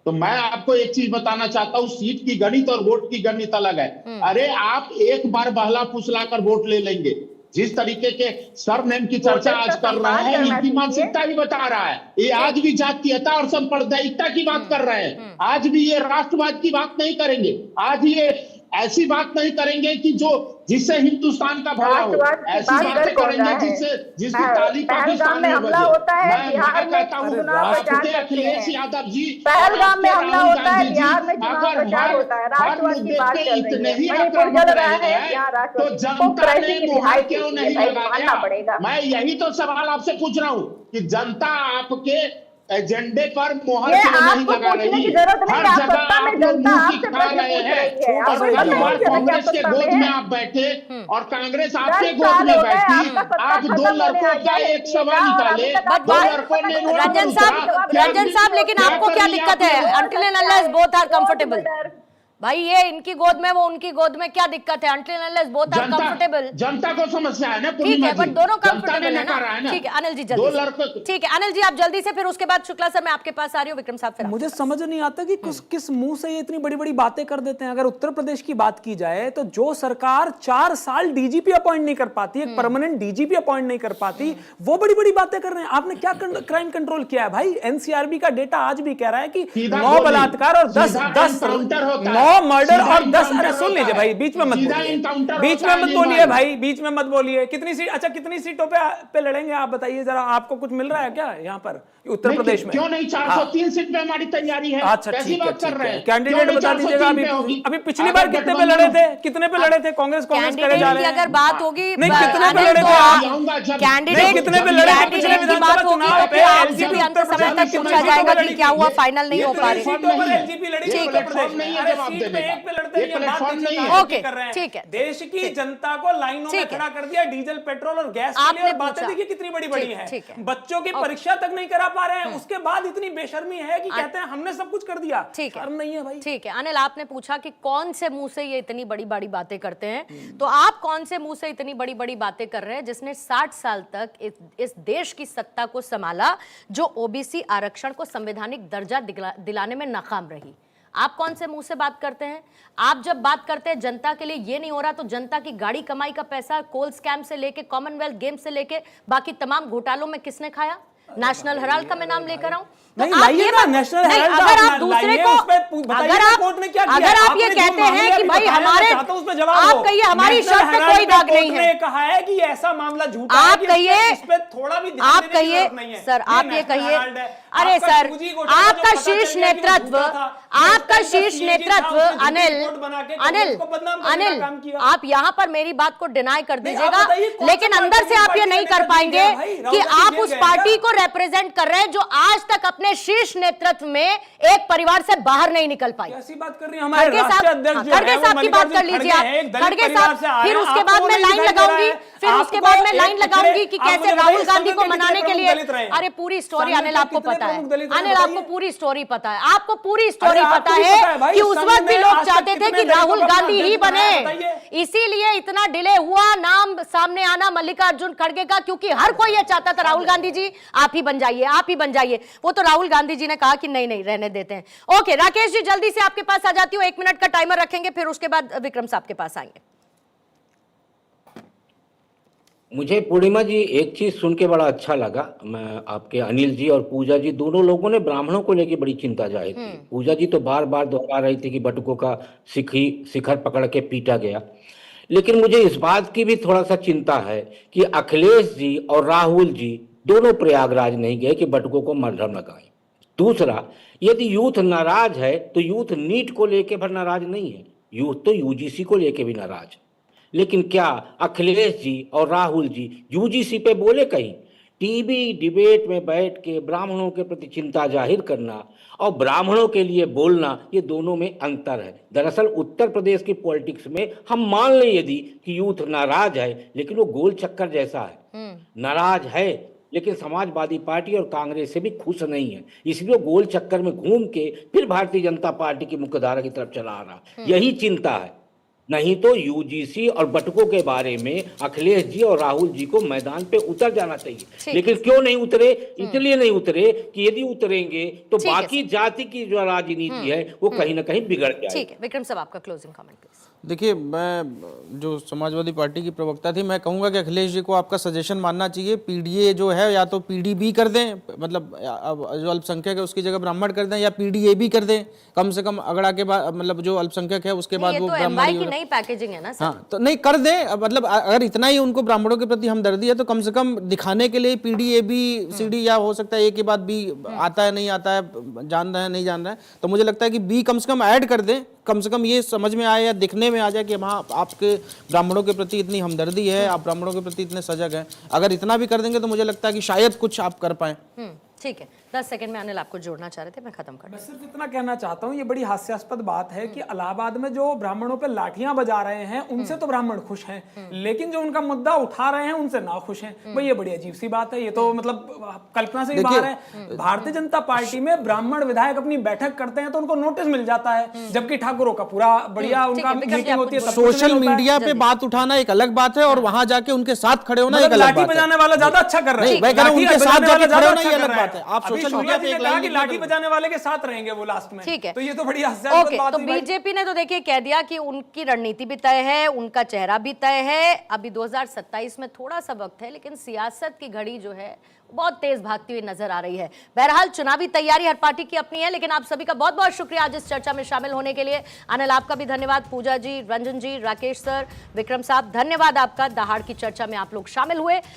तो मैं आपको एक चीज बताना चाहता हूँ, सीट की गणित और वोट की गणित अलग है। अरे आप एक बार बहला फुसलाकर वोट ले लेंगे। जिस तरीके के सरनेम की चर्चा आज कर रहे हैं, इनकी मानसिकता भी बता रहा है। ये आज भी जातीयता और सांप्रदायिकता की बात कर रहे हैं। आज भी ये राष्ट्रवाद की बात नहीं करेंगे। आज ये ऐसी बात नहीं करेंगे कि जो जिससे हिंदुस्तान का भला हो। ऐसी बातें करेंगे जिसकी ताली पाकिस्तान में बजे। मैं कहता हूँ अखिलेश यादव जी, पहलगाम में हमला होता है, बिहार में चुनाव प्रचार होता है, राष्ट्रवाद की बात चल रही है, मणिपुर जल रहा है, तो जनता ने मुहर क्यों नहीं लगाया? मैं यही तो सवाल आपसे पूछ रहा हूँ कि जनता आपके एजेंडे पर मोहर क्यों नहीं लगा रही? हर जगह आप लोग मुंह की खा रहे हैं और कांग्रेस के गोद में आप बैठे और कांग्रेस आपके गोद में बैठी। आप दो लड़कों का एक सवाल निकाले, दो लड़कों ने रंजन साहब, लेकिन आपको क्या दिक्कत है? Until and unless both are comfortable. भाई ये इनकी गोद में, वो उनकी गोद में, क्या दिक्कत है? Until and unless both are comfortable. जनता को समस्या है ना, ठीक है, बट दोनों कंफर्टेबल है ना। ठीक है अनिल जी, दो जल्दी लड़के। ठीक है अनिल जी, आप जल्दी से, फिर उसके बाद शुक्ला सर मैं आपके पास आ रही हूँ। विक्रम साहब फिर मुझे समझ नहीं आता कि किस मुंह से ये इतनी बड़ी बड़ी बातें कर देते हैं। अगर उत्तर प्रदेश की बात की जाए तो जो सरकार 4 साल डीजीपी अपॉइंट नहीं कर पाती, एक परमानेंट डीजीपी अपॉइंट नहीं कर पाती, वो बड़ी बड़ी बातें कर रहे हैं। आपने क्या क्राइम कंट्रोल किया है भाई? एनसीआरबी का डेटा आज भी कह रहा है कि 9 बलात्कार और 10 9 मर्डर और 10, अरे सुन लीजिए भाई, बीच में मत बोलिए भाई, बीच में मत बोलिए। कितनी सीटों पे लड़ेंगे आप बताइए जरा? आपको कुछ मिल रहा है क्या यहाँ पर उत्तर प्रदेश में? क्यों नहीं? 403 सीट पे हमारी तैयारी है। अच्छा ठीक है, कैंडिडेट बता दीजिएगा। अभी पिछली बार कितने पे लड़े थे? कांग्रेस करे जा रहे हैं। अगर बात होगी नहीं, कितने पे लड़े थे? कैंडिडेट कितने पे लड़े थे पिछले विधानसभा चुनाव पे? आपसे भी अंत समय तक पूछा जाएगा कि क्या हुआ, फाइनल नहीं हो पा रही। ठीक है, ओके ठीक है। देश की जनता को लाइनों में खड़ा कर दिया डीजल, पेट्रोल और गैस के लिए। बातें देखिए कितनी बड़ी बड़ी है। बच्चों की परीक्षा तक नहीं करा पा रहे हैं, उसके बाद इतनी बेशर्मी है कि कहते हैं हमने सब कुछ कर दिया। ठीक है, नहीं है भाई। ठीक है अनिल, आपने पूछा कि कौन से मुंह से ये इतनी बड़ी बड़ी बातें करते हैं, तो आप कौन से मुंह से इतनी बड़ी बड़ी बातें कर रहे हैं जिसने 60 साल तक इस देश की सत्ता को संभाला, जो ओबीसी आरक्षण को संवैधानिक दर्जा दिलाने में नाकाम रही? आप कौन से मुंह से बात करते हैं? आप जब बात करते हैं जनता के लिए ये नहीं हो रहा, तो जनता की गाड़ी कमाई का पैसा कोल स्कैम से लेके, कॉमनवेल्थ गेम्स से लेके बाकी तमाम घोटालों में किसने खाया? नेशनल हेराल्ड का मैं नाम लेकर आऊं तो नहीं, लाइए ना नेशनल हेराल्ड। अगर आप दूसरे को, अगर आप ये कहते हैं कि भाई हमारे, आप कहिए हमारी शर्त पे कोई दाग नहीं है, कहा है कि ऐसा मामला झूठा आप कहिए, थोड़ा भी आप कहिए सर, आप ये कहिए। अरे सर, आपका शीर्ष नेतृत्व, आपका शीर्ष नेतृत्व अनिल, आप यहाँ पर मेरी बात को डिनाई कर दीजिएगा, लेकिन अंदर से आप ये नहीं कर पाएंगे कि आप उस पार्टी को रिप्रेजेंट कर रहे हैं जो आज तक अपने शीर्ष नेतृत्व में एक परिवार से बाहर नहीं निकल पाई। कैसी बात कर रही हैं? हमारे राष्ट्रीय अध्यक्ष खड़गे साहब की बात कर लीजिए आप, खड़गे साहब, फिर उसके बाद मैं लाइन लगाऊंगी, फिर उसके बाद मैं लाइन लगाऊंगी कि कैसे राहुल गांधी को मनाने के लिए। अरे पूरी स्टोरी अनिल आपको पता है, अनिल आपको पूरी स्टोरी पता है, आपको पूरी स्टोरी पता है कि उस वक्त भी लोग चाहते थे कि राहुल गांधी ही बने, इसीलिए इतना डिले हुआ नाम सामने आना मल्लिकार्जुन खड़गे का, क्योंकि हर कोई ये चाहता था राहुल गांधी जी आप ही बन जाइए, आप ही बन जाइए। वो तो राहुल गांधी जी ने कहा कि नहीं नहीं रहने देते हैं। ओके राकेश जी, जल्दी से आपके पास आ जाती हूँ, 1 मिनट का टाइमर रखेंगे, फिर उसके बाद विक्रम साहब के पास आएंगे। मुझे पूर्णिमा जी एक चीज सुन के बड़ा अच्छा लगा। मैं आपके अनिल जी और पूजा जी दोनों लोगों ने ब्राह्मणों को लेकर बड़ी चिंता जाहिर की। पूजा जी तो बार बार दोहरा रही थी कि बटुकों का शिखर पकड़ के पीटा गया, लेकिन मुझे इस बात की भी थोड़ा सा चिंता है कि अखिलेश जी और राहुल जी दोनों प्रयागराज नहीं गए कि बटुकों को मरहम लगाएं। दूसरा, यदि यूथ नाराज है तो यूथ नीट को लेके भर नाराज नहीं है, यूथ तो यूजीसी को लेके भी नाराज। लेकिन क्या अखिलेश जी और राहुल जी यूजीसी पे बोले? कहीं टीवी डिबेट में बैठ के ब्राह्मणों के प्रति चिंता जाहिर करना और ब्राह्मणों के लिए बोलना, ये दोनों में अंतर है। दरअसल उत्तर प्रदेश की पॉलिटिक्स में हम मान लें यदि कि यूथ नाराज है, लेकिन वो गोल चक्कर जैसा है, नाराज है लेकिन समाजवादी पार्टी और कांग्रेस से भी खुश नहीं है, इसलिए गोल चक्कर में घूम के फिर भारतीय जनता पार्टी की मुख्यधारा की तरफ चला आ रहा। यही चिंता है। नहीं तो यूजीसी और बटुकों के बारे में अखिलेश जी और राहुल जी को मैदान पे उतर जाना चाहिए। लेकिन क्यों नहीं उतरे? इसलिए नहीं उतरे कि यदि उतरेंगे तो बाकी जाति की जो राजनीति है वो कहीं ना कहीं बिगड़ जाएगी। ठीक है, विक्रम साहब आपका क्लोजिंग कमेंट प्लीज। देखिए, मैं जो समाजवादी पार्टी की प्रवक्ता थी, मैं कहूंगा कि अखिलेश जी को आपका सजेशन मानना चाहिए। पीडीए जो है या तो पीडीबी कर दें, मतलब जो अल्पसंख्यक है उसकी जगह ब्राह्मण कर दें, या पीडीए भी कर दें। कम से कम अगड़ा के बाद, मतलब जो अल्पसंख्यक है उसके बाद वो ब्राह्मण की नई पैकेजिंग है ना सर। हाँ, तो नहीं कर दें। मतलब अगर इतना ही उनको ब्राह्मणों के प्रति हमदर्दी है तो कम से कम दिखाने के लिए पीडीए बी सीडी, या हो सकता है ए के बाद बी आता है नहीं आता है, जान रहा है नहीं जान रहा है, तो मुझे लगता है कि बी कम से कम ऐड कर दें। कम से कम ये समझ में आए या दिखने में आ जाए कि हाँ, आपके ब्राह्मणों के प्रति इतनी हमदर्दी है, आप ब्राह्मणों के प्रति इतने सजग हैं। अगर इतना भी कर देंगे तो मुझे लगता है कि शायद कुछ आप कर पाए। ठीक है, 10 सेकंड में अनिल आपको जोड़ना चाह रहे थे, मैं खत्म कर दूं। मैं सिर्फ इतना कहना चाहता हूँ, ये बड़ी हास्यास्पद बात है कि इलाहाबाद में जो ब्राह्मणों पे लाठियां बजा रहे हैं उनसे तो ब्राह्मण खुश हैं, लेकिन जो उनका मुद्दा उठा रहे हैं उनसे ना खुश हैं। भाई ये बड़ी अजीब सी बात है, ये तो मतलब कल्पना से ही बाहर है। भारतीय जनता पार्टी में ब्राह्मण विधायक अपनी बैठक करते हैं तो उनको नोटिस मिल जाता है, जबकि ठाकुरों का पूरा बढ़िया उनका मीटिंग होती है। सोशल मीडिया पे बात उठाना एक अलग बात है और वहां जाके उनके साथ खड़े होना एक अलग बात है। लाठी बजाने वाला ज्यादा अच्छा कर रहा है, उनके साथ जाके खड़े होना ये अलग बात है। आप सोशल मीडिया पे एक कि लाठी बजाने वाले के साथ रहेंगे वो लास्ट में। ठीक है, तो ये तो बड़ी हास्यास्पद बात तो हुई भाई। बीजेपी ने तो देखिए कह दिया कि उनकी रणनीति भी तय है, उनका चेहरा भी तय है। अभी 2027 में थोड़ा सा वक्त है, लेकिन सियासत की घड़ी जो है बहुत तेज भागती हुई नजर आ रही है। बहरहाल चुनावी तैयारी हर पार्टी की अपनी है, लेकिन आप सभी का बहुत बहुत शुक्रिया आज इस चर्चा में शामिल होने के लिए। अनिल आपका भी धन्यवाद, पूजा जी, रंजन जी, राकेश सर, विक्रम साहब, धन्यवाद आपका। दहाड़ की चर्चा में आप लोग शामिल हुए।